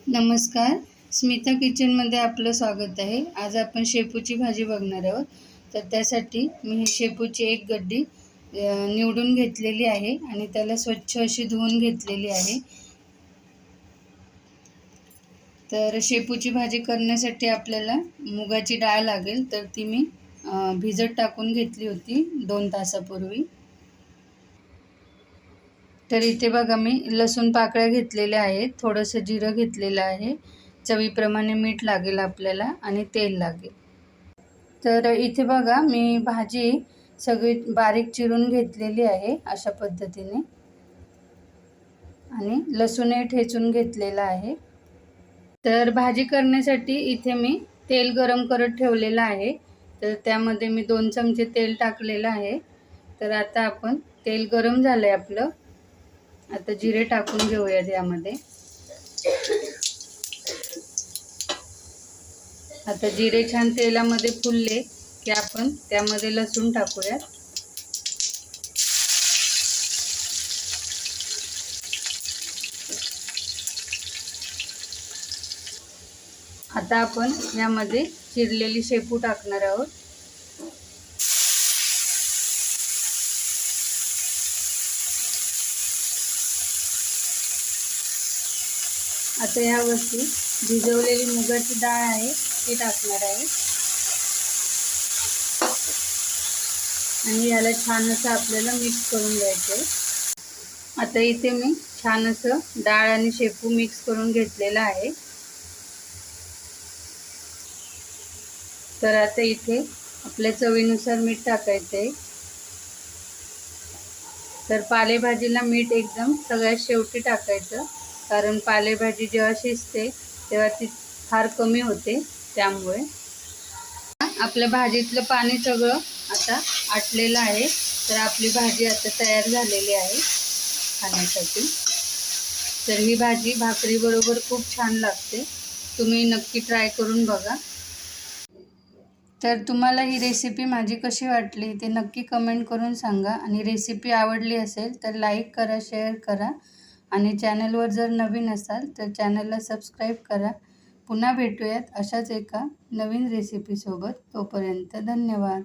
नमस्कार, स्मिता किचनमध्ये आपलं स्वागत आहे। आज आपण शेपूची भाजी बघणार आहोत। तर त्यासाठी मी ही शेपूची एक गड्डी निवडून घेतलेली आहे आणि त्याला स्वच्छ अशी धुवून घेतलेली आहे। तर शेपूची भाजी करण्यासाठी आपल्याला मुगाची डाळ लागेल, तर ती मी भिजत टाकून घेतली होती 2 तासापूर्वी। तर इथे बघा मी लसूण पाकळ्या घेतलेल्या आहेत, थोडंसं जिरं घेतलेलं आहे, चवीप्रमाणे मीठ लागेल आपल्याला आणि तेल लागेल। तर इथे बघा मी भाजी सगळी बारीक चिरून घेतलेली आहे अशा पद्धतीने आणि लसूणही ठेचून घेतलेला आहे। तर भाजी करण्यासाठी इथे मी तेल गरम करत ठेवलेलं आहे। तर त्यामध्ये मी 2 चमचे तेल टाकलेलं आहे। तर आता आपण तेल गरम झालंय आपलं, आता जिरे टाकून घेऊयात यामध्ये। आता जिरे छान तेलामध्ये फुलले की आपण त्यामध्ये लसूण टाकूयात। आता आपण यामध्ये चिरलेली शेपू टाकणार आहोत। आता यावरती भिजवलेली मुगाची डाळ आहे ती टाकणार आहे आणि याला छान असं आपल्याला मिक्स करून घ्यायचं आहे। आता इथे मी छान असं डाळ आणि शेपू मिक्स करून घेतलेला आहे। तर आता इथे आपल्या चवीनुसार मीठ टाकायचं आहे। तर पालेभाजीला मीठ एकदम सगळ्यात शेवटी टाकायचं, कारण पालेभाजी जेव्हा शिजते तेव्हा ती फार कमी होते, त्यामुळे आपल्या भाजीतलं पाणी सगळं आता आटलेलं आहे। तर आपली भाजी आता तयार झालेली आहे खाण्यासाठी। तर ही भाजी भाकरीबरोबर खूप छान लागते, तुम्ही नक्की ट्राय करून बघा। तर तुम्हाला ही रेसिपी माझी कशी वाटली ते नक्की कमेंट करून सांगा आणि रेसिपी आवडली असेल तर लाईक करा, शेअर करा आणि चॅनलवर जर नवीन असाल तर चॅनलला सबस्क्राईब करा। पुन्हा भेटूयात अशाच एका नवीन रेसिपीसोबत, तोपर्यंत धन्यवाद।